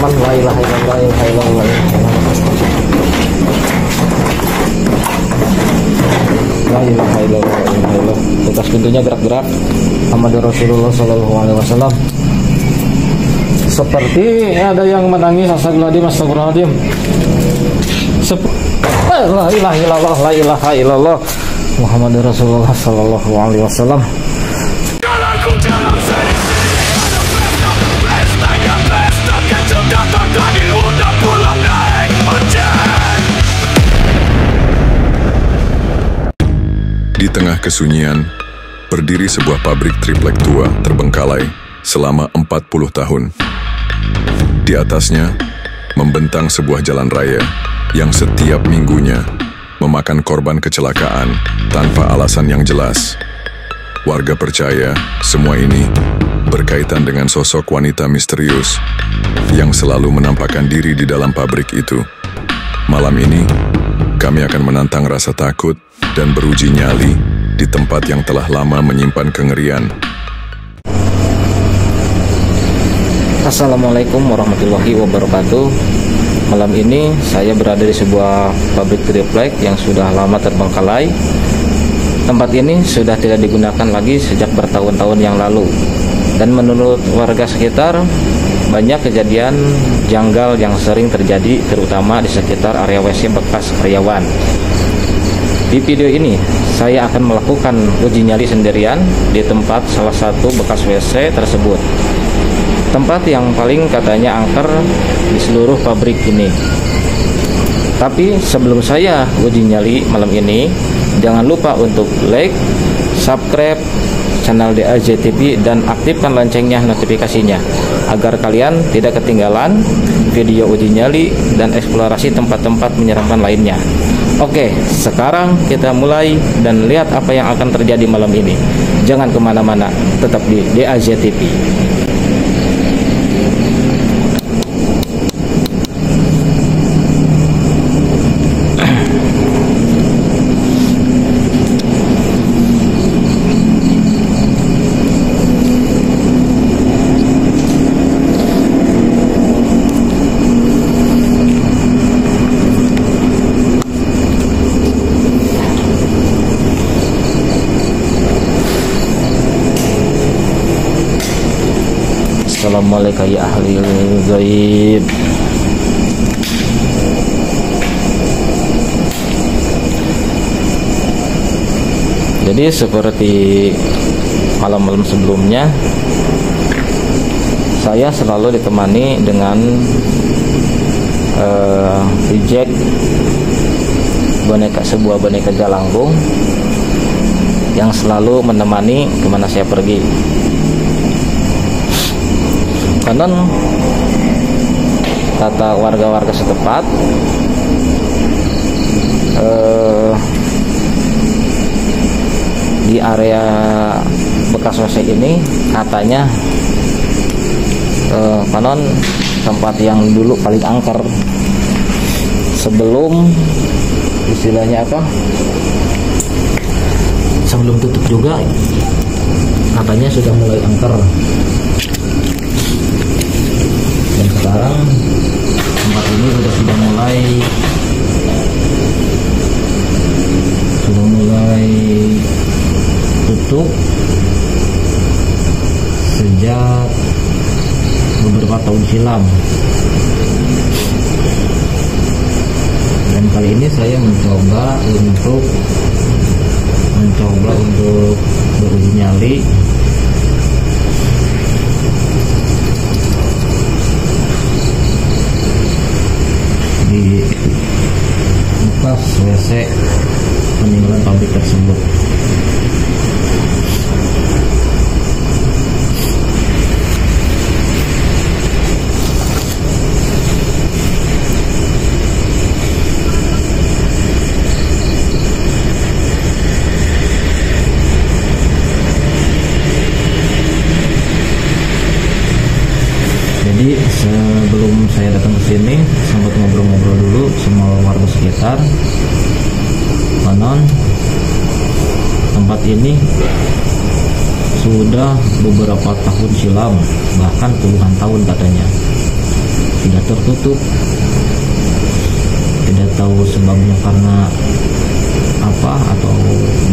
teman-teman. La ilaha illallah, la ilaha illallah. La ilaha illallah, la ilaha illallah. Bekas pintunya gerak-gerak. Muhammad Rasulullah sallallahu alaihi wasallam. Seperti ada yang menangis. Astagfirullahaladzim, astagfirullahaladzim. La ilaha illallah, la ilaha illallah. Muhammad Rasulullah sallallahu alaihi wasallam. Di tengah kesunyian, berdiri sebuah pabrik triplek tua terbengkalai selama 40 tahun. Di atasnya, membentang sebuah jalan raya yang setiap minggunya memakan korban kecelakaan tanpa alasan yang jelas. Warga percaya semua ini berkaitan dengan sosok wanita misterius yang selalu menampakkan diri di dalam pabrik itu. Malam ini, kami akan menantang rasa takut dan beruji nyali di tempat yang telah lama menyimpan kengerian. Assalamualaikum warahmatullahi wabarakatuh. Malam ini saya berada di sebuah pabrik triplek yang sudah lama terbengkalai. Tempat ini sudah tidak digunakan lagi sejak bertahun-tahun yang lalu. Dan menurut warga sekitar, banyak kejadian janggal yang sering terjadi, terutama di sekitar area WC bekas karyawan. Di video ini, saya akan melakukan uji nyali sendirian di tempat salah satu bekas WC tersebut. Tempat yang paling katanya angker di seluruh pabrik ini. Tapi sebelum saya uji nyali malam ini, jangan lupa untuk like, subscribe channel DAJ TV dan aktifkan loncengnya notifikasinya agar kalian tidak ketinggalan video uji nyali dan eksplorasi tempat-tempat menyeramkan lainnya. Oke, sekarang kita mulai dan lihat apa yang akan terjadi malam ini. Jangan kemana-mana, tetap di DAJ TV. Assalamualaikum ya ahli ghaib. Jadi seperti malam-malam sebelumnya, saya selalu ditemani dengan reject sebuah boneka galanggung yang selalu menemani kemana saya pergi. Konon kata warga-warga setempat, di area bekas WC ini katanya konon tempat yang dulu paling angker sebelum istilahnya apa, sebelum tutup juga katanya sudah mulai angker. Dan sekarang tempat ini sudah mulai tutup sejak beberapa tahun silam. Dan kali ini saya mencoba untuk beruji nyali di bekas WC peninggalan pabrik tersebut. Jadi sebelum saya datang ke sini sempat ngobrol-ngobrol dulu sama warga sekitar. Konon tempat ini sudah beberapa tahun silam, bahkan puluhan tahun katanya. tidak tertutup. Tidak tahu sebabnya karena apa atau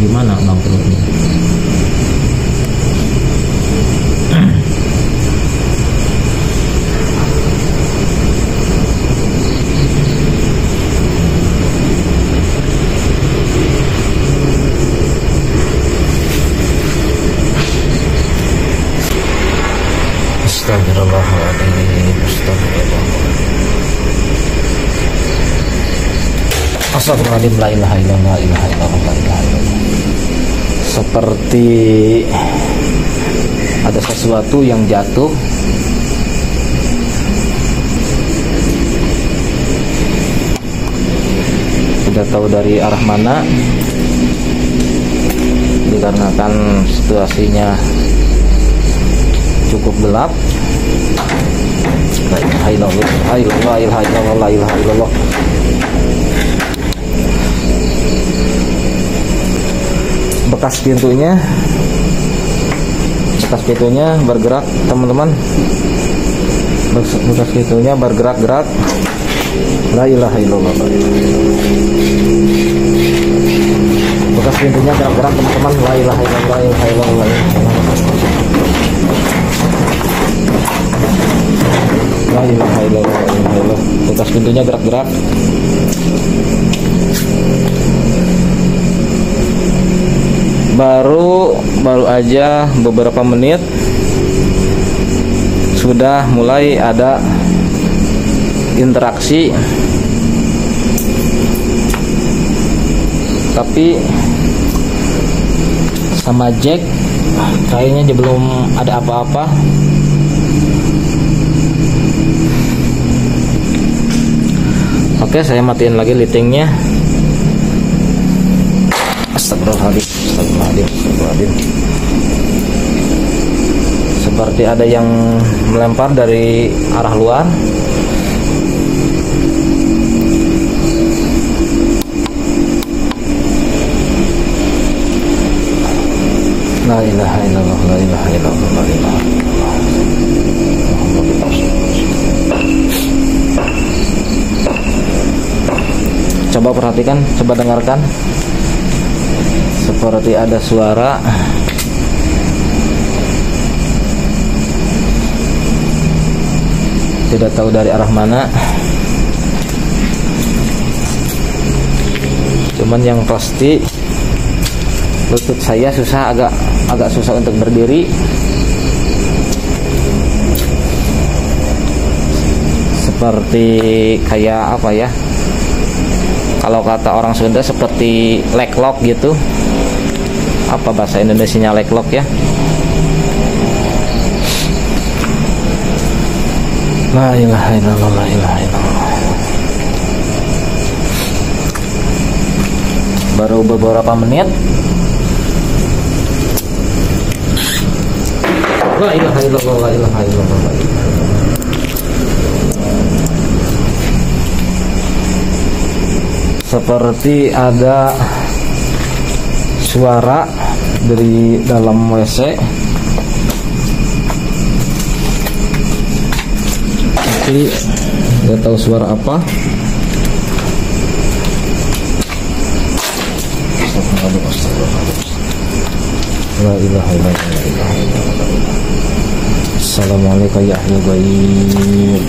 gimana bangkrutnya. Astagfirullahaladzim, astagfirullahaladzim, la ilaha illallah, la ilaha illallah, la ilaha illallah. Seperti ada sesuatu yang jatuh, tidak tahu dari arah mana, dikarenakan situasinya cukup gelap. La ilaha illallah, la ilaha illallah, la ilaha illallah. Bekas pintunya bergerak, teman-teman. Bekas pintunya bergerak-gerak. La ilaha illallah. Bekas pintunya gerak-gerak, teman-teman. La ilaha illallah, la ilaha illallah. La ilaha illallah, la ilaha illallah. Bekas pintunya gerak-gerak. Baru aja beberapa menit sudah mulai ada interaksi, tapi sama jack kayaknya belum ada apa-apa. Oke, saya matiin lagi lightingnya. Astagfirullahaladzim, astagfirullahaladzim, astagfirullahaladzim. Seperti ada yang melempar dari arah luar. La ilaha illallah, la ilaha illallah, la ilaha illallah. Coba perhatikan, coba dengarkan. Seperti ada suara. Tidak tahu dari arah mana. Cuman yang pasti lutut saya agak susah untuk berdiri. Seperti kayak apa ya? Kalau kata orang Sunda seperti leglok gitu. Apa bahasa Indonesianya leglok ya? La ilaha illallah, la ilaha illallah. Baru beberapa menit. La ilaha illallah, la ilaha illallah, la ilaha illallah. Seperti ada suara dari dalam WC, tapi nggak tahu suara apa. La ilaha illallah. Assalamualaikum ya ahli ghaib.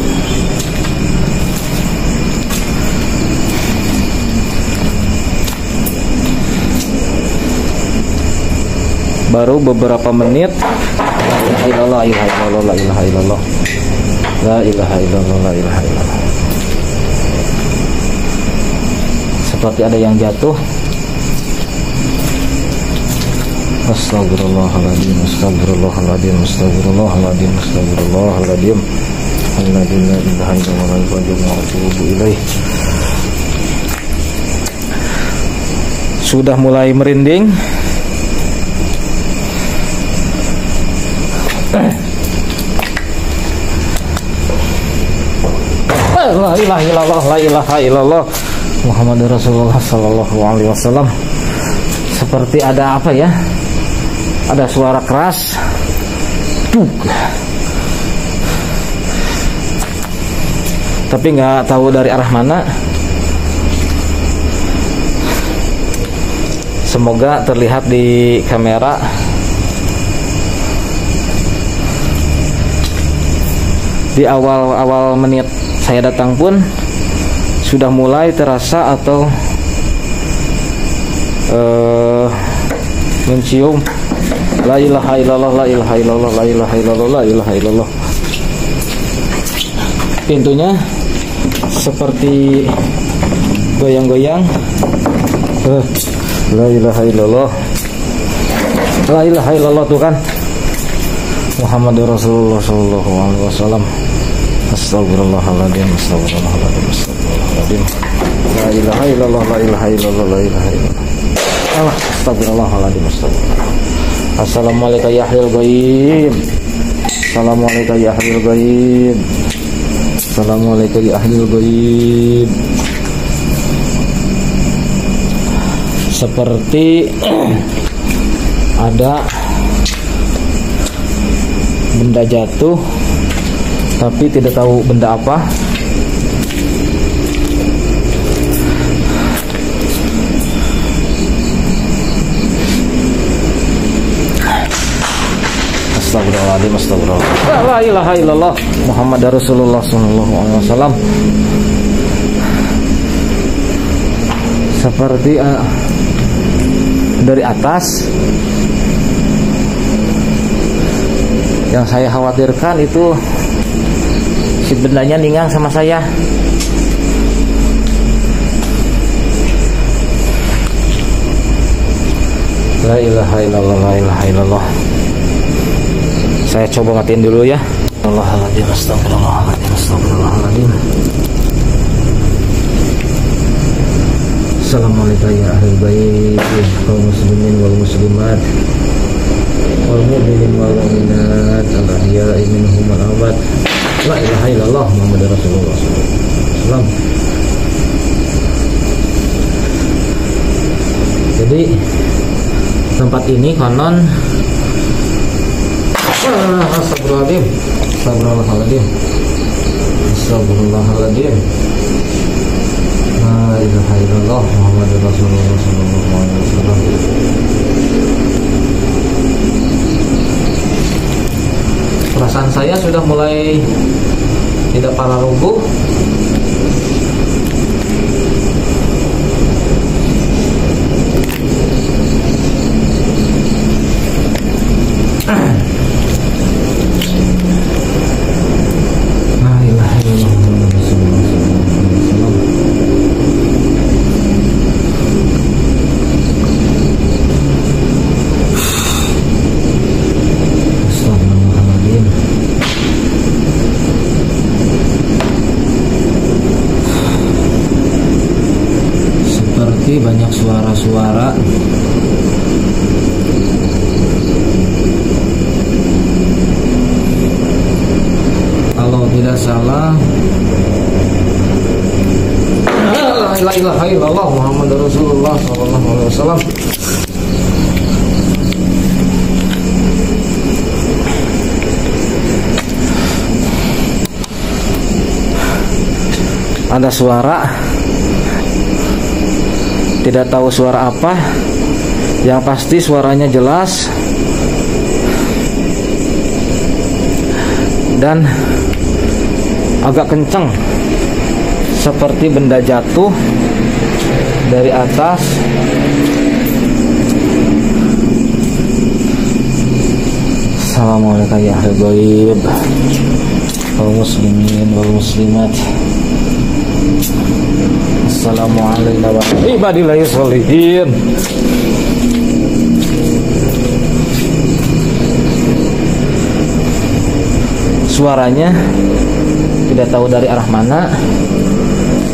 Baru beberapa menit. La ilaha illallah, la ilaha illallah, la ilaha illallah, la ilaha illallah. Seperti ada yang jatuh. Astagfirullahaladzim, astagfirullahaladzim, astagfirullahaladzim, astagfirullahaladzim. La ilaha illallah, wa atubu ilaih. Sudah mulai merinding. La ilaha illallah, la ilaha illallah, Muhammadur Rasulullah sallallahu alaihi wasallam. Seperti ada apa ya? Ada suara keras. tapi nggak tahu dari arah mana. Semoga terlihat di kamera. Di awal-awal menit saya datang pun sudah mulai terasa atau mencium la ilaha illallah, la ilaha illallah, la ilaha illallah, la ilaha illallah. Pintunya seperti goyang-goyang. La ilaha illallah, la ilaha illallah, tuh kan Muhammadur Rasulullah sallallahu alaihi wasallam. Astagfirullahaladzim, astagfirullahaladzim, astagfirullahaladzim. La ilaha illallah, la ilaha illallah, la ilaha illallah. Astagfirullahaladzim, astagfirullah. Assalamualaikum ya ahlul ghaib. Assalamualaikum ya ahlul ghaib. Assalamualaikum ya ahlul ghaib. Seperti ada benda jatuh, tapi tidak tahu benda apa. Astagfirullahaladzim, astagfirullah. La ilaha illallah Muhammad Rasulullah sallallahu alaihi wasallam. Seperti dari atas. Yang saya khawatirkan itu si bendanya ningang sama saya. La ilaha illallah, la ilaha illallah. Saya coba ngatiin dulu ya. Astagfirullahaladzim, astagfirullahaladzim, astagfirullahaladzim. Assalamualaikum ya ahlul bait, kaum muslimin wal muslimat, wal mu'minin wal mu'minat, al-ahya'i minhum wal amwat. La ilaha illallah Muhammadur Rasulullah sallallahu alaihi wasallam. Jadi tempat ini konon astagfirullahaladzim, astagfirullahaladzim, astagfirullahaladzim. La ilaha illallah Muhammadur Rasulullah sallallahu alaihi wasallam. Perasaan saya sudah mulai tidak parah rubuh. Banyak suara-suara. Kalau tidak salah, la ilaha illallah Muhammadur Rasulullah sallallahu alaihi wasallam. Ada suara, tidak tahu suara apa, yang pasti suaranya jelas dan agak kencang, seperti benda jatuh dari atas. Assalamualaikum ya ahlul ghaib, kaum muslimin wal muslimat. Assalamualaikum warahmatullahi wabarakatuh. Suaranya tidak tahu dari arah mana,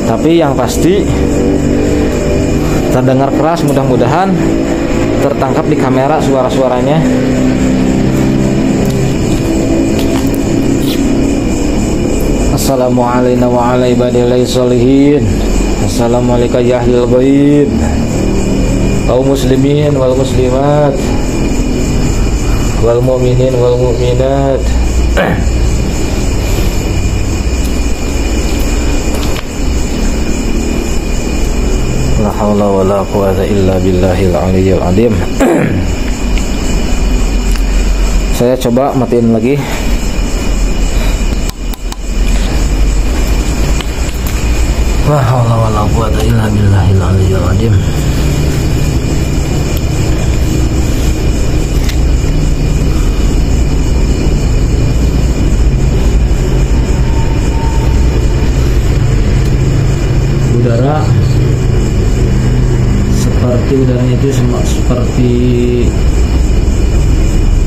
tapi yang pasti terdengar keras. Mudah-mudahan tertangkap di kamera suara-suaranya. Assalamualaikum warahmatullahi wabarakatuh. Assalamualaikum ya ahlul ghaib, kaum muslimin wal muslimat, wal mu'minin wal mu'minat. haula wala quwata illa billahil aliyyil azim. Saya coba matiin lagi. La haula wala quwata illa billahil aliyyil azim. Udara seperti udaranya itu seperti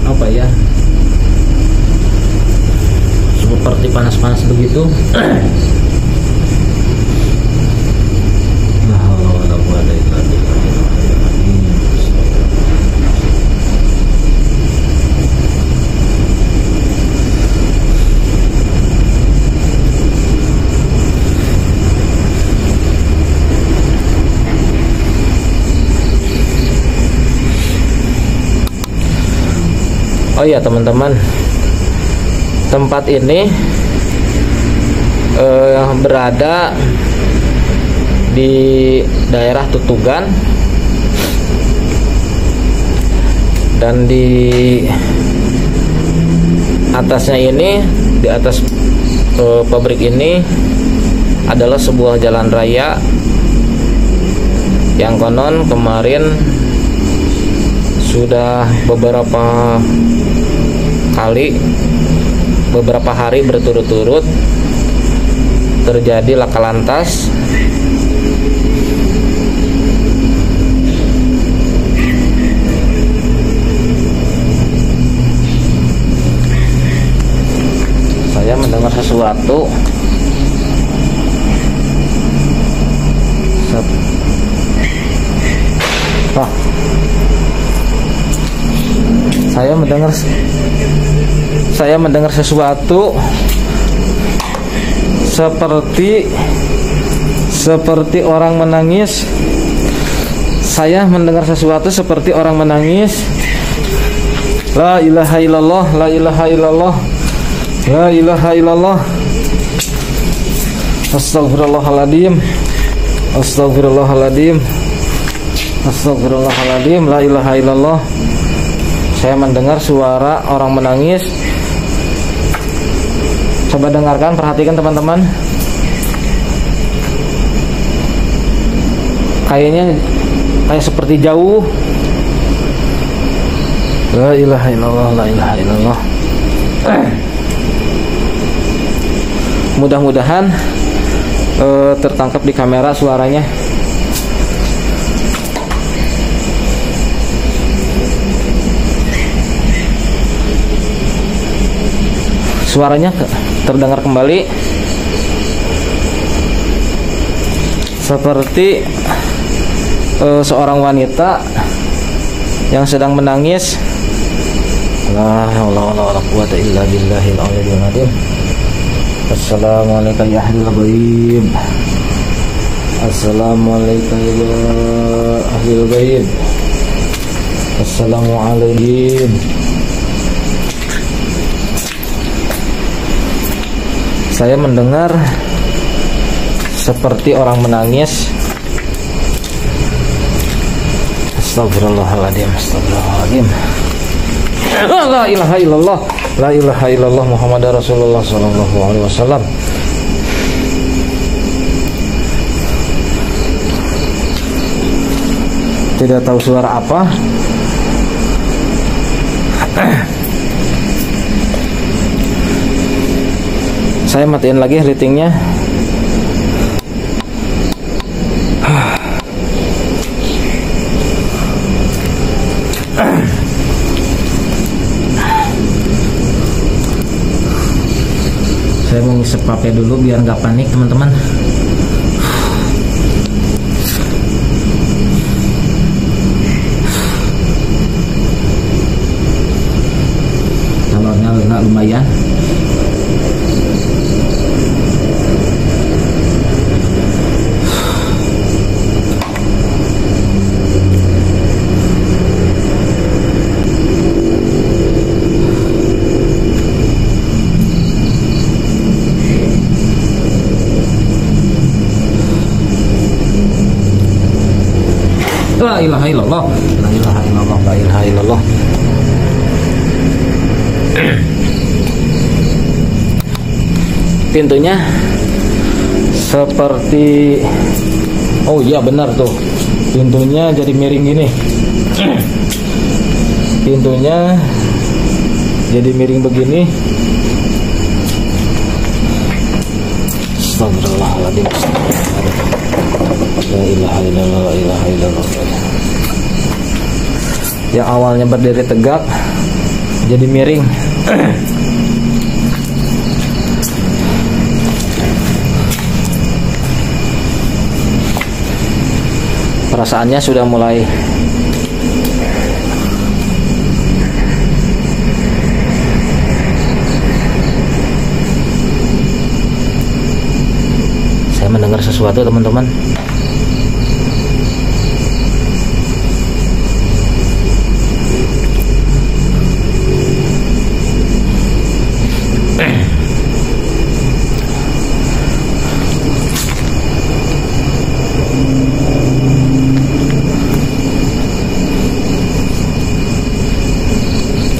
apa ya, seperti panas-panas begitu. Oh ya teman-teman, tempat ini berada di daerah Tutugan, dan di atasnya ini, di atas pabrik ini adalah sebuah jalan raya yang konon kemarin sudah beberapa hari berturut-turut terjadi laka lantas saya mendengar sesuatu. Saya mendengar sesuatu seperti orang menangis. Saya mendengar sesuatu seperti orang menangis. La ilaha illallah, la ilaha illallah, la ilaha illallah. Astagfirullahaladzim, astagfirullahaladzim, astagfirullahaladzim, la ilaha illallah. Saya mendengar suara orang menangis. Coba dengarkan, perhatikan teman-teman. Kayaknya kayak seperti jauh. La ilaha illallah, la ilaha illallah. Mudah-mudahan tertangkap di kamera suaranya. Suaranya terdengar kembali seperti seorang wanita yang sedang menangis. La haula wala quwata illa billahil aliyyil azim. Assalamualaikum ya ahlul ghaib. Assalamualaikum ya ahlul ghaib. Assalamualaikum. Saya mendengar seperti orang menangis. Astagfirullahaladzim, astagfirullahaladzim. La ilaha illallah, la ilaha illallah Muhammad Rasulullah sallallahu alaihi wasallam. Tidak tahu suara apa. Saya matiin lagi ratingnya. Saya mau ngisep pape dulu biar nggak panik teman-teman. Telurnya nggak lumayan. La ilaha illallah, la ilaha illallah, la ilaha illallah. Pintunya seperti, oh iya benar tuh, pintunya jadi miring gini. Pintunya jadi miring begini. Astagfirullahaladzim. La ilaha illallah, la ilaha illallah. Yang awalnya berdiri tegak jadi miring. Perasaannya sudah mulai saya mendengar sesuatu, teman-teman.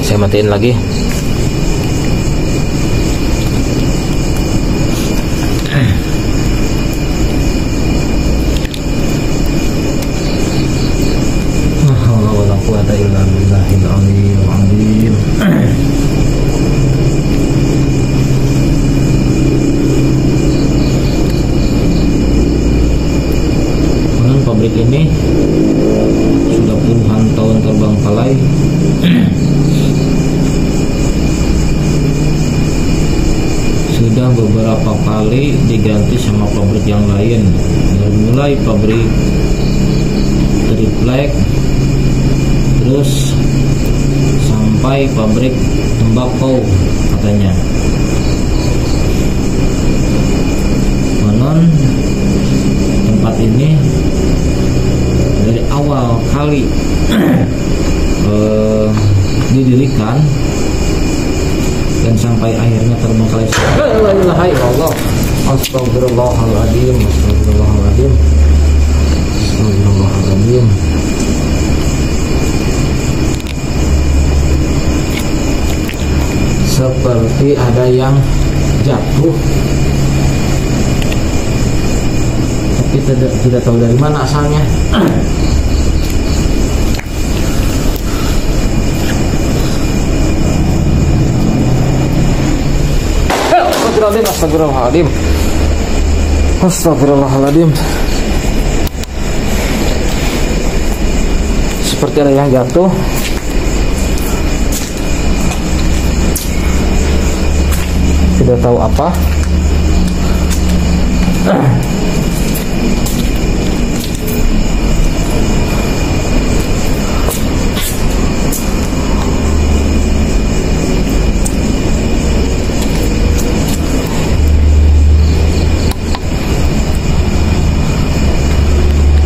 Saya matiin lagi. Pabrik ini sudah puluhan tahun terbengkalai. Sudah beberapa kali diganti sama pabrik yang lain, dari mulai pabrik triplek, terus sampai pabrik tembakau katanya. Konon tempat ini dari awal kali didirikan dan sampai akhirnya terbengkalai. La ilaha illallah. Astagfirullahaladzim. Astagfirullahaladzim. Astagfirullahaladzim. Seperti ada yang jatuh, tapi tidak tahu dari mana asalnya. Astagfirullahaladzim. Astagfirullahaladzim. Seperti ada yang jatuh. Tidak tahu apa.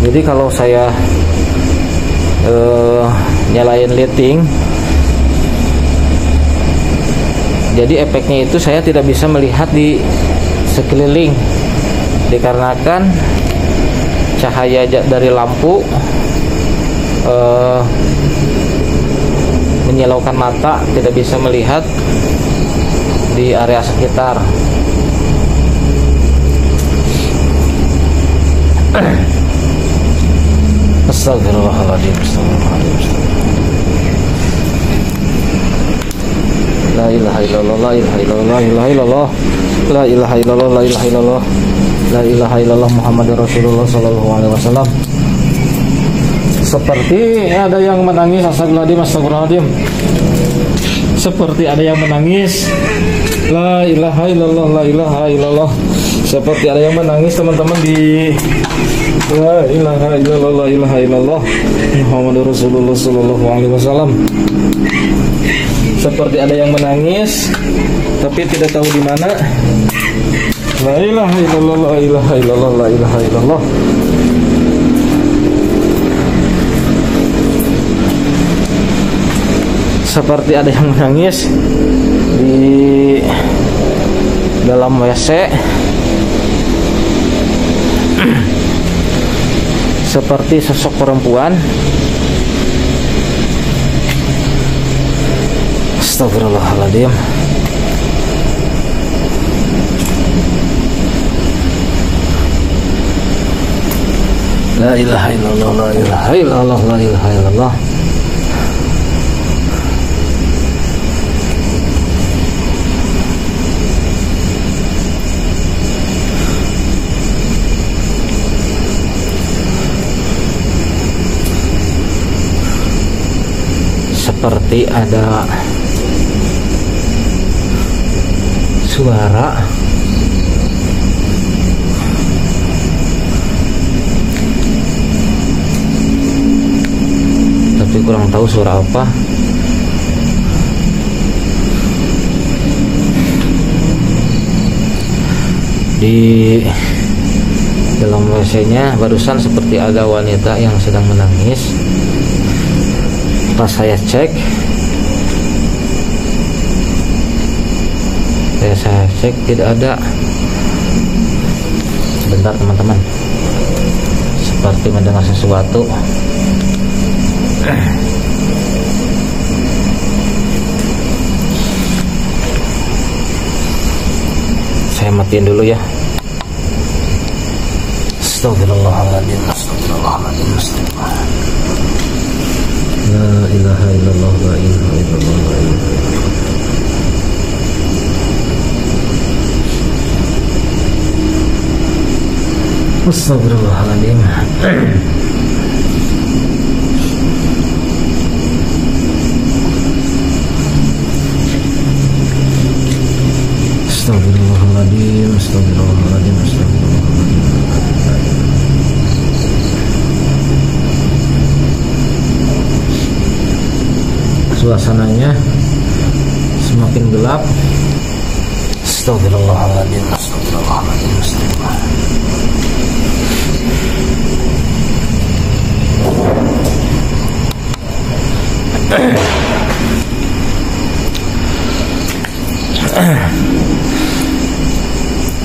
Jadi kalau saya nyalain lighting, jadi efeknya itu saya tidak bisa melihat di sekeliling, dikarenakan cahaya dari lampu menyilaukan mata, tidak bisa melihat di area sekitar. Astagfirullahaladzim. Astagfirullahaladzim. La ilaha illallah, la ilaha illallah, la ilaha illallah, la ilaha illallah, la ilaha illallah, la ilaha illallah Muhammadur Rasulullah sallallahu alaihi wasallam. Seperti ada yang menangis. Astagfirullahaladzim. Astagfirullahaladzim. Seperti ada yang menangis. La ilaha illallah, la ilaha illallah. Seperti ada yang menangis, teman-teman, di la ilaha illallah, la ilaha illallah Muhammadur Rasulullah sallallahu alaihi wasallam. Seperti ada yang menangis tapi tidak tahu di mana. La ilaha illallah, la ilaha illallah, la ilaha illallah. Seperti ada yang menangis di dalam WC. seperti sosok perempuan. Astagfirullahaladzim. La ilaha illallah, la ilaha illallah, la ilaha illallah. Seperti ada suara tapi kurang tahu suara apa. Di dalam WC-nya barusan seperti ada wanita yang sedang menangis. Pas saya cek tidak ada. Sebentar teman-teman, seperti mendengar sesuatu. Saya matiin dulu ya. Astagfirullahaladzim, astagfirullahaladzim, astagfirullahaladzim. La ilaha illallah, la ilaha illallah, la ilaha illallah. Astagfirullahaladzim. Astagfirullahaladzim, astagfirullahaladzim, astagfirullahaladzim. Suasananya semakin gelap. Astagfirullahaladzim, astagfirullahaladzim, astagfirullahaladzim.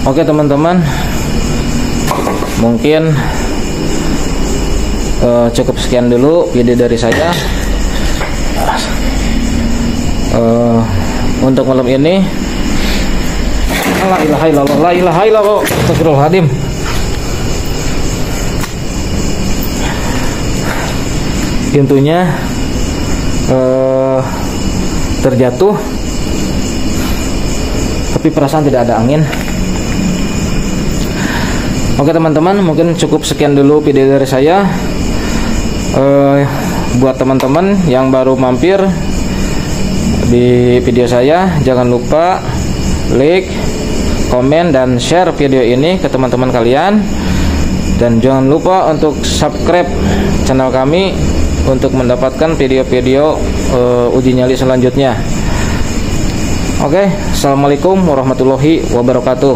Oke teman-teman, mungkin cukup sekian dulu video dari saya untuk malam ini. La ilaha illallah, la ilaha illallah, astagfirullahaladzim. Pintunya terjatuh, tapi perasaan tidak ada angin. Oke teman-teman, mungkin cukup sekian dulu video dari saya. Buat teman-teman yang baru mampir di video saya, jangan lupa like, komen, dan share video ini ke teman-teman kalian. Dan jangan lupa untuk subscribe channel kami untuk mendapatkan video-video uji nyali selanjutnya. Oke, assalamualaikum warahmatullahi wabarakatuh.